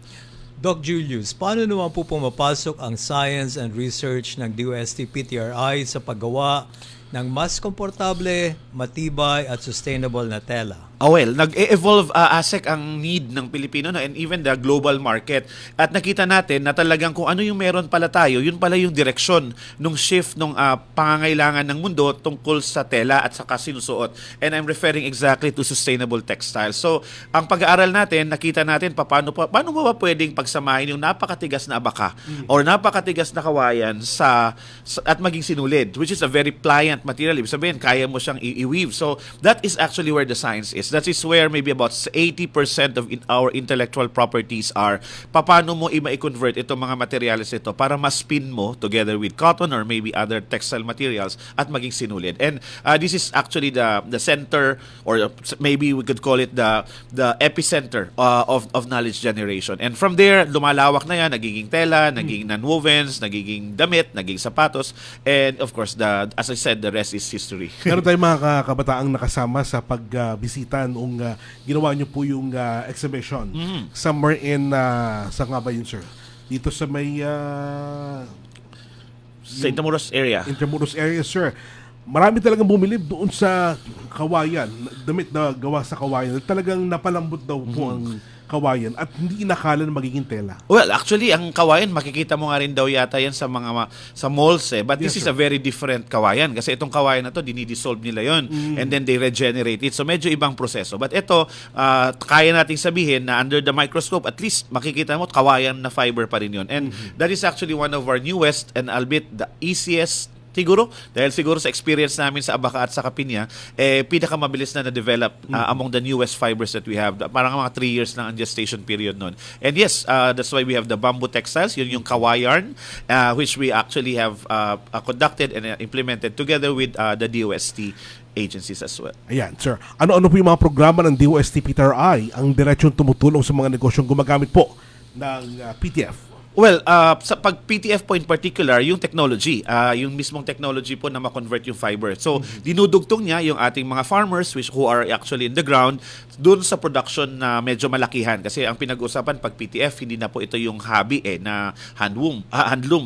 Doc Julius, paano naman po pumapasok ang science and research ng DOST PTRI sa paggawa ng mas komportable, matibay at sustainable na tela? Well, nag-evolve ASEC ang need ng Pilipino and even the global market. At nakita natin na talagang kung ano yung meron pala tayo, yun pala yung direksyon nung shift nung pangangailangan ng mundo tungkol sa tela at sa sinusuot. And I'm referring exactly to sustainable textiles. So, ang pag-aaral natin, nakita natin paano mo ba pwedeng pagsamahin yung napakatigas na abaka or napakatigas na kawayan at maging sinulid, which is a very pliant material. Ibig sabihin, kaya mo siyang i-weave. So, that is actually where the science is. That is where maybe about 80% of our intellectual properties are. Paano mo i-convert itong mga materials ito para ma-spin mo together with cotton or maybe other textile materials at maging sinulid. And this is actually the center, or maybe we could call it the epicenter of knowledge generation. And from there, lumalawak na yan, nagiging tela, nagiging nonwovens, nagiging damit, nagiging sapatos, and of course, as I said, the rest is history. Meron tayong mga kabataang nakasama sa pagbisita noong ginawa niyo po yung exhibition somewhere in saan nga ba yun, sir? Dito sa may sa Intramuros area. Intramuros area, sir. Marami talagang bumilib doon sa kawayan, damit na gawa sa kawayan. Talagang napalambot daw po ang kawayan at hindi inakala na magiging tela. Well, actually, ang kawayan, makikita mo nga rin daw yata yan sa malls eh. But this is a very different kawayan kasi itong kawayan na to, dinidissolve nila yon and then they regenerate it. So medyo ibang proseso. But ito, kaya nating sabihin na under the microscope, at least makikita mo, kawayan na fiber pa rin yun. And that is actually one of our newest and albeit the easiest dahil siguro sa experience namin sa abaka at sa kapinya, pinakamabilis na na-develop among the newest fibers that we have. Parang mga 3 years lang ang gestation period nun. And yes, that's why we have the bamboo textiles, yun yung kawayarn, which we actually have conducted and implemented together with the DOST agencies as well. Ayan, sir. Ano-ano po yung mga programa ng DOST PTRI ang diretsyon tumutulong sa mga negosyong gumagamit po ng PTF? Well, sa pag PTF po in particular, yung technology, yung mismong technology po na ma-convert yung fiber. So, dinudugtong niya yung ating mga farmers who are actually in the ground dun sa production na medyo malakihan. Kasi ang pinag-usapan pag PTF, hindi na po ito yung hobby na handloom.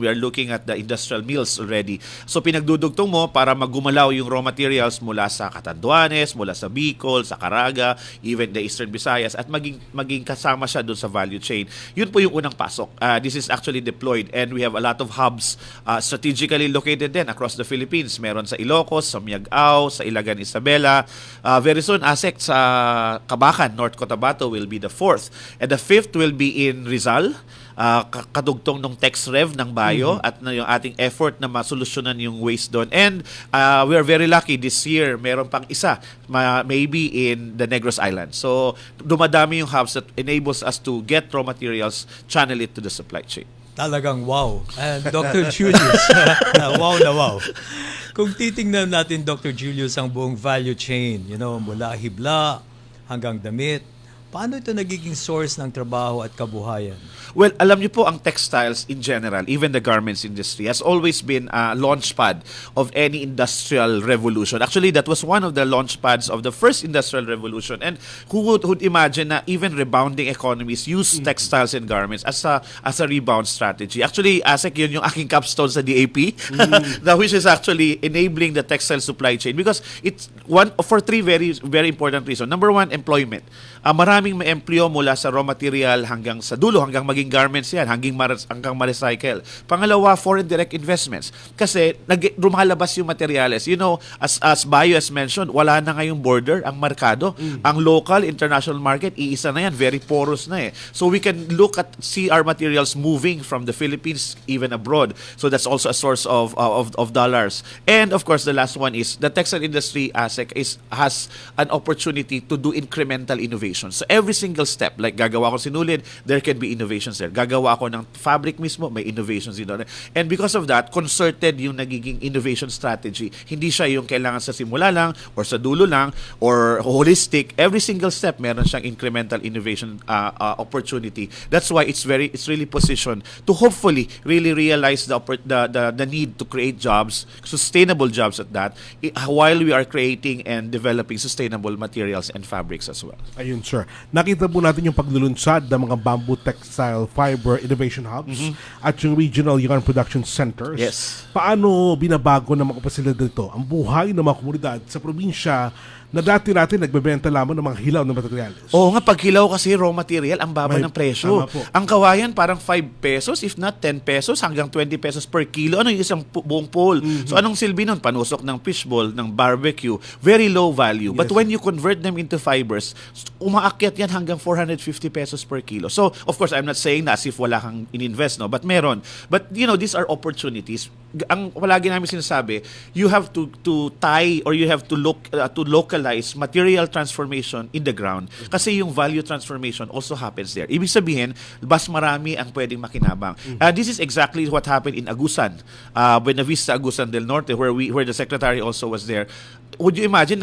We are looking at the industrial mills already. So, pinagdudugtong mo para magumalaw yung raw materials mula sa Catanduanes, mula sa Bicol, sa Caraga, even the Eastern Visayas, at maging kasama siya dun sa value chain. Yun po yung unang pasok. This is actually deployed and we have a lot of hubs strategically located din across the Philippines. Meron sa Ilocos, sa Miagao, sa Ilagan, Isabela. Very soon, ASEC sa Kabacan, North Cotabato will be the 4th. And the 5th will be in Rizal, kadugtong ng TexRev ng Bayo at yung ating effort na masolusyonan yung waste doon. And we are very lucky this year, meron pang isa, maybe in the Negros Island. So, dumadami yung hubs that enables us to get raw materials, channel it to the supply chain. Talagang wow. And Dr. Julius, wow na wow. Kung titingnan natin, Dr. Julius, ang buong value chain, mula hibla hanggang damit, paano ito nagiging source ng trabaho at kabuhayan? Well, alam niyo po, ang textiles in general, even the garments industry, has always been a launchpad of any industrial revolution. Actually, that was one of the launchpads of the first industrial revolution. And who would imagine na even rebounding economies use textiles and garments as a rebound strategy? Actually, ASEC, yun yung aking capstone sa DAP, which is actually enabling the textile supply chain because it's one for three very very important reasons. Number one, employment. Maraming may empleo mula sa raw material hanggang sa dulo, hanggang maging garments yan, hanggang ma-recycle. Pangalawa, foreign direct investments. Kasi lumalabas yung materials. You know, as Bayo has mentioned, wala na ngayong border ang merkado. Ang local, international market, iisa na yan. Very porous na eh. So we can see our materials moving from the Philippines even abroad. So that's also a source of dollars. And of course, the last one is the textile industry, ASEC, has an opportunity to do incremental innovation. So every single step, like gagawa ko sinulid, there can be innovations there. Gagawa ako ng fabric mismo, may innovations dito. And because of that, concerted yung nagiging innovation strategy. Hindi siya yung kailangan sa simula lang or sa dulo lang or holistic. Every single step, meron siyang incremental innovation opportunity. That's why it's really positioned to hopefully really realize the need to create jobs, sustainable jobs at that, while we are creating and developing sustainable materials and fabrics as well. Ayun, sir. Nakita po natin yung paglulunsad ng mga bamboo textile fiber innovation hubs at yung regional yarn production centers. Yes. Paano binabago ng mga pasilidad dito ang buhay ng mga komunidad sa probinsya na dati natin nagbebenta lamang ng mga hilaw na materials? Oo nga, pag hilaw kasi raw material, ang baba ng presyo. Tama po. Ang kawayan parang 5 pesos, if not 10 pesos, hanggang 20 pesos per kilo. Ano yung isang buong pole? So anong silbi nun? Panusok ng fishball, ng barbecue, very low value. But when you convert them into fibers, umaakyat yan hanggang 450 pesos per kilo. So, of course, I'm not saying na as if wala kang ininvest, no? But meron. But, you know, these are opportunities. Ang palagi namin sinasabi, you have to tie or you have to localize material transformation in the ground kasi yung value transformation also happens there. Ibig sabihin, mas marami ang pwedeng makinabang. This is exactly what happened in Agusan, Buena Vista, Agusan del Norte, where the secretary also was there. Would you imagine,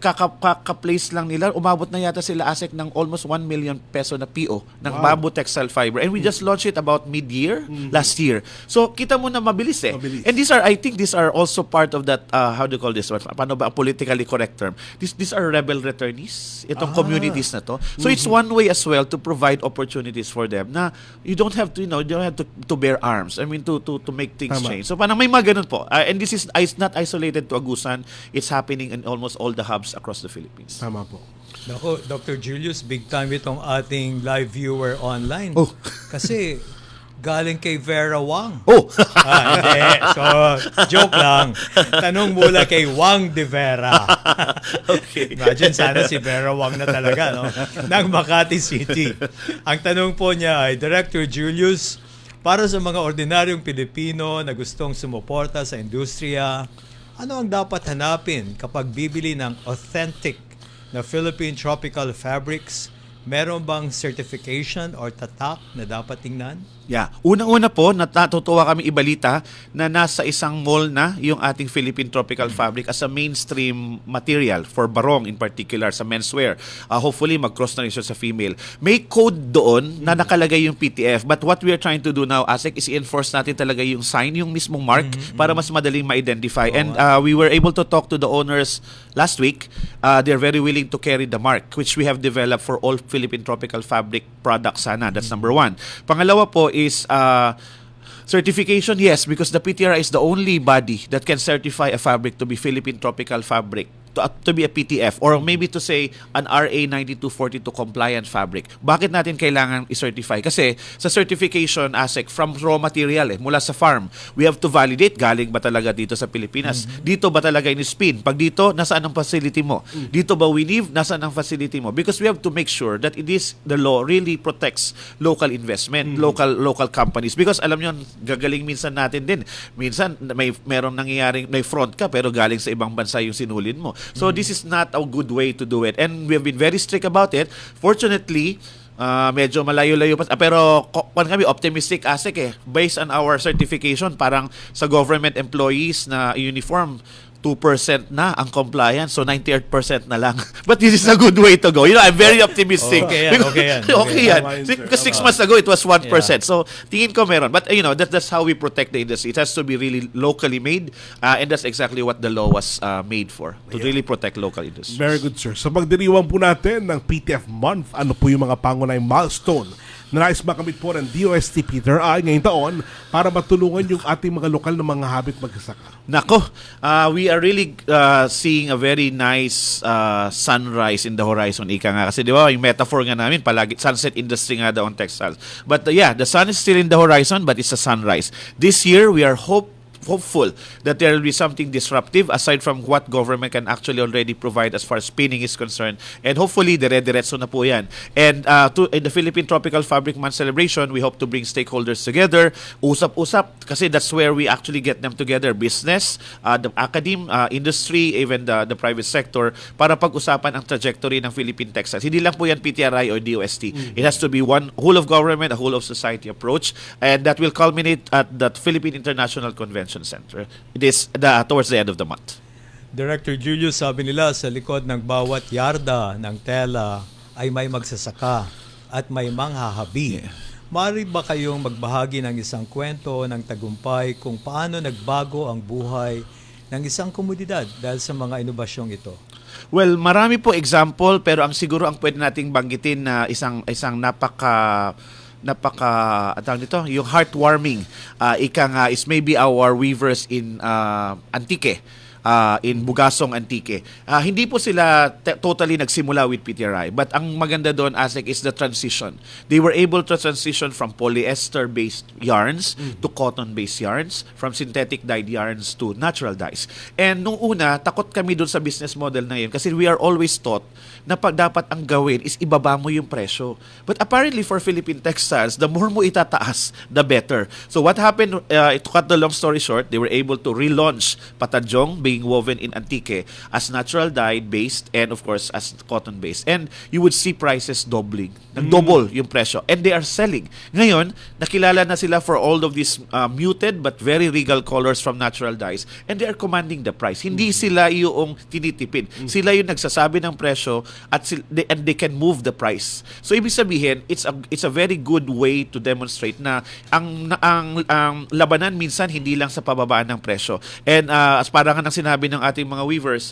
kaka-place lang nila, umabot na yata sila ASEC ng almost 1 million peso na PO ng bamboo textile fiber. And we just launched it about mid-year, last year. So, kita mo na mabilis eh. And I think these are also part of that, how do you call this? Paano ba ang politically correct term? These are rebel returnees, itong communities na to. So, it's one way as well to provide opportunities for them na you don't have to, you don't have to bear arms. I mean, to make things change. So, parang may mga ganun po. And this is not isolated to Agusan. It's happening in almost all the hubs across the Philippines. Tama po. Nako, Dr. Julius, big time itong ating live viewer online. Kasi galing kay Vera Wang. Hindi. So, joke lang. Tanong mula kay Wang de Vera. Okay. Imagine sana si Vera Wang na talaga, no? Ng Makati City. Ang tanong po niya ay, Director Julius, para sa mga ordinaryong Pilipino na gustong sumuporta sa industriya, ano ang dapat hanapin kapag bibili ng authentic na Philippine tropical fabrics? Meron bang certification or tatak na dapat tingnan? Yeah. Unang-una po, natutuwa kami ibalita na nasa isang mall na yung ating Philippine Tropical Fabric as a mainstream material for barong in particular sa menswear. Hopefully, mag-cross na rin siya sa female. May code doon na nakalagay yung PTF, but what we are trying to do now, ASEC, is i-enforce natin talaga yung sign, yung mismong mark, para mas madaling ma-identify. And we were able to talk to the owners last week. They're very willing to carry the mark, which we have developed for all Philippine Tropical Fabric products sana. That's number one. Pangalawa po is certification, yes, because the PTRI is the only body that can certify a fabric to be Philippine Tropical Fabric, to be a PTF, or maybe to say an RA 9242 compliant fabric. Bakit natin kailangan i-certify? Kasi sa certification, ASEC, from raw material, mula sa farm, we have to validate, galing ba talaga dito sa Pilipinas? Dito ba talaga in-spin? Pag dito, nasaan ang facility mo? Dito ba weave? Nasaan ang facility mo? Because we have to make sure that the law really protects local investment, local companies. Because alam nyo, gagaling minsan natin din. Minsan, merong nangyayaring, may front ka, pero galing sa ibang bansa yung sinulin mo. So this is not a good way to do it. And we have been very strict about it. Fortunately, medyo malayo-layo pa. Pero kami optimistic, ASEC, based on our certification, parang sa government employees na uniform, 2% na ang compliance, so 98% na lang. But this is a good way to go. I'm very optimistic. Okay yan. Okay yan. Because 6 months ago, it was 1%. So, tingin ko meron. But, that's how we protect the industry. It has to be really locally made, and that's exactly what the law was made for, to really protect local industries. Very good, sir. Sa pagdiriwang po natin ng PTF month, ano po yung mga pangunahing milestone na nais makamit po ng DOST Peter ay ngayong taon para matulungan yung ating mga lokal na mga habit magsasaka? Nako, we are really seeing a very nice sunrise in the horizon, ika nga. Kasi di ba, yung metaphor nga namin, palagi, sunset industry nga daw on textiles. But the sun is still in the horizon, but it's a sunrise. This year, we are hopeful that there will be something disruptive aside from what government can actually already provide as far as spinning is concerned. And hopefully, dire-diretso na po yan. And in the Philippine Tropical Fabric Month celebration, we hope to bring stakeholders together, usap-usap, kasi that's where we actually get them together. Business, the academe, industry, even the private sector, para pag-usapan ang trajectory ng Philippine textiles. Hindi lang po yan PTRI or DOST. It has to be one whole of government, a whole of society approach, and that will culminate at the Philippine International Convention Center. It is towards the end of the month. Director Julius, sabi nila sa likod ng bawat yarda ng tela ay may magsasaka at may manghahabi. Maaari ba kayong magbahagi ng isang kwento ng tagumpay kung paano nagbago ang buhay ng isang komunidad dahil sa mga inobasyong ito? Well, marami po example, pero siguro ang pwede nating banggitin na isang tawag nito, yung heartwarming ika nga is maybe our weavers in Antique, in Bugasong, Antique. Hindi po sila totally nagsimula with PTRI, but ang maganda doon, Asik, is the transition. They were able to transition from polyester-based yarns to cotton-based yarns, from synthetic dyed yarns to natural dyes. And nung una, takot kami doon sa business model na yun kasi we are always taught na dapat ang gawin is ibaba mo yung presyo. But apparently for Philippine textiles, the more mo itataas, the better. So what happened, to cut the long story short, they were able to relaunch Patajong being woven in Antique as natural dyed based and of course as cotton based. And you would see prices doubling. Nag-double yung presyo. And they are selling. Ngayon, nakilala na sila for all of these muted but very regal colors from natural dyes. And they are commanding the price. Hindi sila yung tinitipid. Sila yung nagsasabi ng presyo at they can move the price. So ibig sabihin, it's a very good way to demonstrate na ang labanan minsan hindi lang sa pababaan ng presyo. And as parang nang sinabi ng ating mga weavers,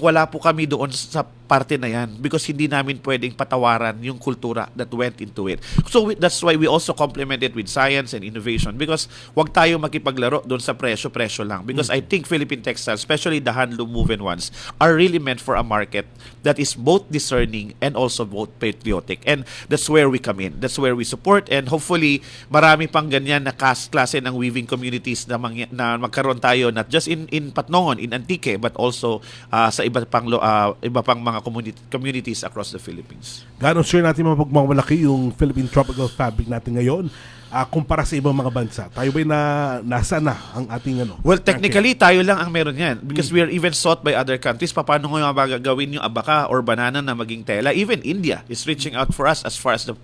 wala po kami doon sa parte na yan because hindi namin pwedeng patawaran yung kultura that went into it. So that's why we also complement it with science and innovation because wag tayo makipaglaro doon sa presyo lang because I think Philippine textiles, especially the handloom woven ones, are really meant for a market that is both discerning and also both patriotic. And that's where we come in. That's where we support and hopefully marami pang ganyan na klase ng weaving communities na magkaroon tayo not just in Patnongon, in Antique, but also sa iba pang mga communities across the Philippines. Gano'n sure natin mapagmamalaki yung Philippine Tropical Fabric natin ngayon kumpara sa ibang mga bansa? Tayo ba'y nasa na ang ating ano? Well, technically, tayo lang ang meron yan because we are even sought by other countries. Paano nga gawin yung abaka or banana na maging tela? Even India is reaching out for us as far as the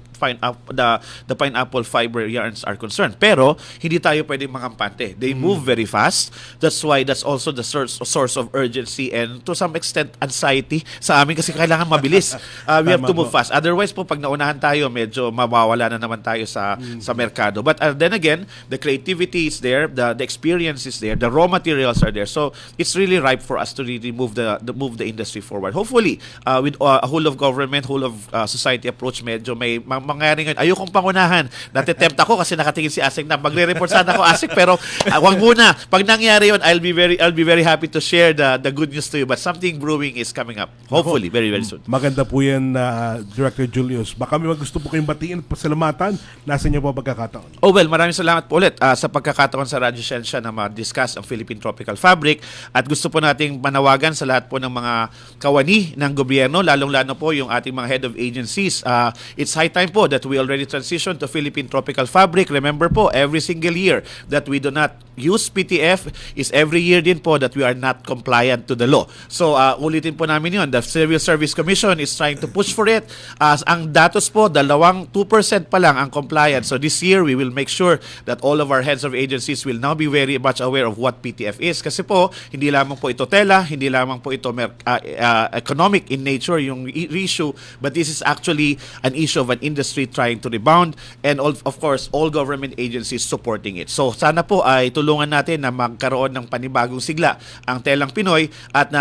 pineapple fiber yarns are concerned. Pero, hindi tayo pwedeng makampante. They move very fast. That's why that's also the source of urgency and to some extent anxiety sa amin kasi kailangan mabilis. We have to move fast. Otherwise po, pag naunahan tayo, medyo mawawala na naman tayo sa merkado. But then again, the creativity is there, the experience is there, the raw materials are there. So, it's really ripe for us to really move the industry forward. Hopefully, with a whole of government, whole of society approach, medyo may mangyari ngayon. Ayokong pangunahan. Natitempt ako kasi nakatingin si Asik na magre-report sana ako, Asik, pero wag muna. Pag nangyari yun, I'll be very happy to share the good news to you. But something brewing is coming up. Hopefully, very, very soon. Maganda po yan, Director Julius. Baka may gusto po kayong batiin at pasalamatan. Nasa inyo po pagkakataon. Oh well, maraming salamat po ulit sa pagkakataon sa Radyo Siyensya na ma-discuss ang Philippine Tropical Fabric. At gusto po nating manawagan sa lahat po ng mga kawani ng gobyerno, lalong-lalo po yung ating mga head of agencies. It's high time po that we already transition to Philippine Tropical Fabric. Remember po, every single year that we do not use PTF is every year din po that we are not compliant to the law. So, ulitin po namin yun. The Civil Service Commission is trying to push for it. Ang datos po, 2% pa lang ang compliance. So, this year, year, we will make sure that all of our heads of agencies will now be very much aware of what PTF is. Kasi po, hindi lamang po ito tela, hindi lamang po ito economic in nature, yung issue, but this is actually an issue of an industry trying to rebound, and of course, all government agencies supporting it. So sana po ay tulungan natin na magkaroon ng panibagong sigla ang telang Pinoy at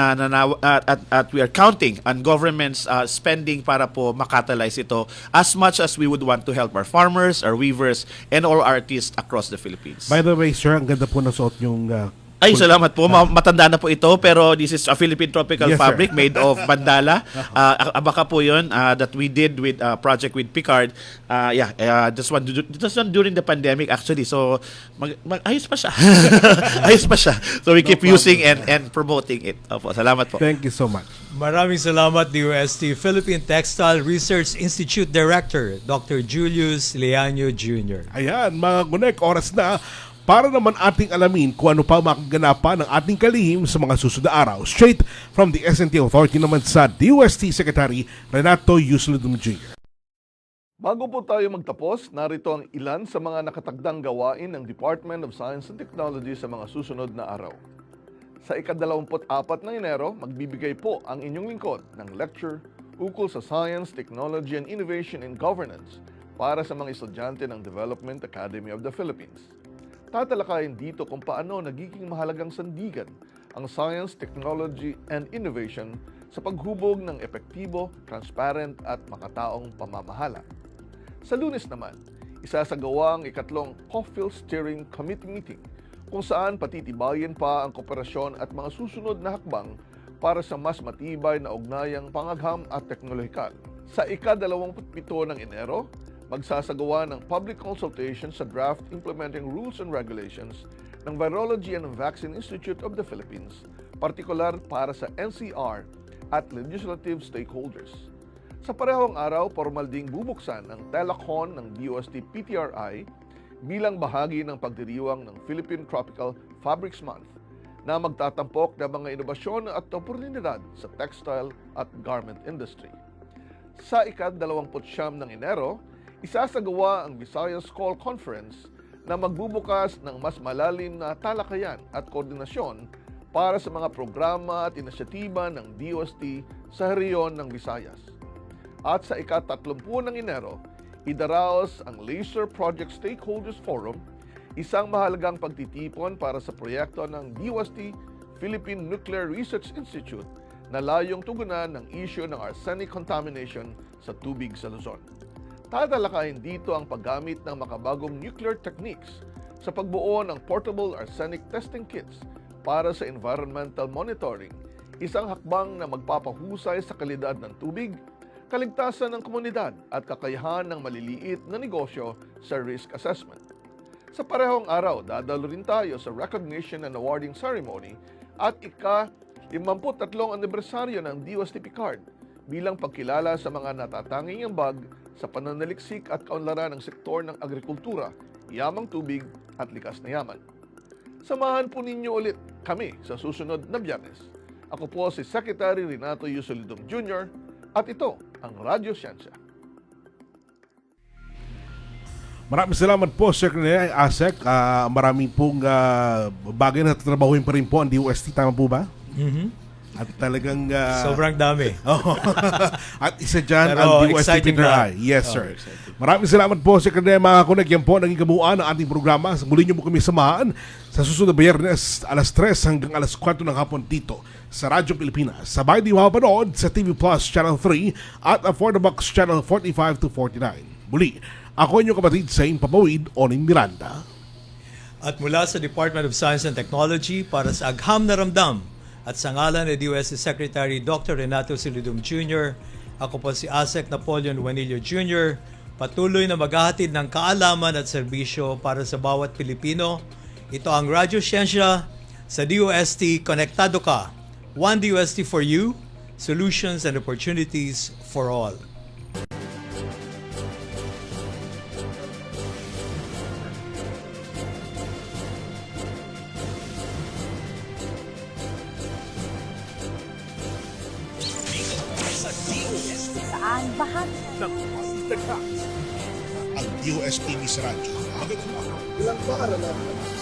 we are counting on government's spending para po makatalyze ito as much as we would want to help our farmers, our weavers, and all artists across the Philippines. By the way, sir, ang ganda po na suot yung ay, salamat po. Matanda na po ito, pero this is a Philippine tropical fabric made of bandala. Abaka po yun that we did with project with Picard. This one during the pandemic actually. So, ayos pa siya. Ayos pa siya. So, we keep using and promoting it. Opo, salamat po. Thank you so much. Maraming salamat, DOST Philippine Textile Research Institute Director, Dr. Julius Leaño Jr. Ayan, mga Gunek, oras na para naman ating alamin kung ano pa makaganapan ng ating kalihim sa mga susunod na araw. Straight from the S&T Authority naman sa DOST Secretary Renato Yusludum Jr. Bago po tayo magtapos, narito ang ilan sa mga nakatagdang gawain ng Department of Science and Technology sa mga susunod na araw. Sa ika-24 ng Enero, magbibigay po ang inyong lingkod ng lecture ukol sa Science, Technology, and Innovation in Governance para sa mga estudyante ng Development Academy of the Philippines. Tatalakayin dito kung paano nagiging mahalagang sandigan ang science, technology, and innovation sa paghubog ng epektibo, transparent at makataong pamamahala. Sa Lunes naman, isasagawa ang ikatlong COFIL Steering Committee meeting kung saan patitibayin pa ang kooperasyon at mga susunod na hakbang para sa mas matibay na ugnayang pangagham at teknolohikal. Sa ika-27 ng Enero, magsasagawa ng public consultation sa draft implementing rules and regulations ng Virology and Vaccine Institute of the Philippines, partikular para sa NCR at legislative stakeholders. Sa parehong araw, formal ding bubuksan ang telethon ng DOST PTRI bilang bahagi ng pagdiriwang ng Philippine Tropical Fabrics Month na magtatampok ng mga inobasyon at oportunidad sa textile at garment industry. Sa ika-29 ng Enero, isasagawa ang Visayas Call Conference na magbubukas ng mas malalim na talakayan at koordinasyon para sa mga programa at inisyatiba ng DOST sa rehiyon ng Visayas. At sa ika-30 ng Enero, idaraos ang Laser Project Stakeholders Forum, isang mahalagang pagtitipon para sa proyekto ng DOST Philippine Nuclear Research Institute na layong tugunan ng issue ng arsenic contamination sa tubig sa Luzon. Tatalakayin dito ang paggamit ng makabagong nuclear techniques sa pagbuo ng portable arsenic testing kits para sa environmental monitoring, isang hakbang na magpapahusay sa kalidad ng tubig, kaligtasan ng komunidad at kakayahan ng maliliit na negosyo sa risk assessment. Sa parehong araw, dadalo rin tayo sa recognition and awarding ceremony at ika-53 anibersaryo ng DOST Picard bilang pagkilala sa mga natatanging ambag sa pananaliksik at kaunlaran ng sektor ng agrikultura, yamang tubig at likas na yaman. Samahan po ninyo ulit kami sa susunod na Biyernes. Ako po si Secretary Renato Yusolidum Jr. at ito ang Radyo Siyensya. Maraming salamat po, Secretary Asek. Maraming pong bagay na tatrabahuin pa rin po ang DOST. Tama po ba? At talagang sobrang dami. At isa dyan ang DOST PTRI. Yes, sir. Maraming salamat po, Secretary. Mga Kunek, yan po naging kabuuan ng ating programa. Muli niyo po kami samahan sa susunod na Biyernes, alas 3 hanggang alas 4 ng hapon dito sa Radyo Pilipinas. Sabay di mapapanood sa TV Plus Channel 3 at For the Box Channel 45 to 49. Muli, ako inyong kapatid sa Impapawid, Oning Miranda. At mula sa Department of Science and Technology para sa Agham na Ramdam at sa ngalan ni DOST Secretary Dr. Renato Silidum Jr., ako po si Asek Napoleon Juanillo Jr., patuloy na maghahatid ng kaalaman at serbisyo para sa bawat Pilipino. Ito ang Radyo Siyensya sa DOST Konektado Ka. One DOST for you, solutions and opportunities for all. Saan bahagi ng Masterclass? Ang DOSTV sa radyo. Magandang araw. Ilang ba karanasan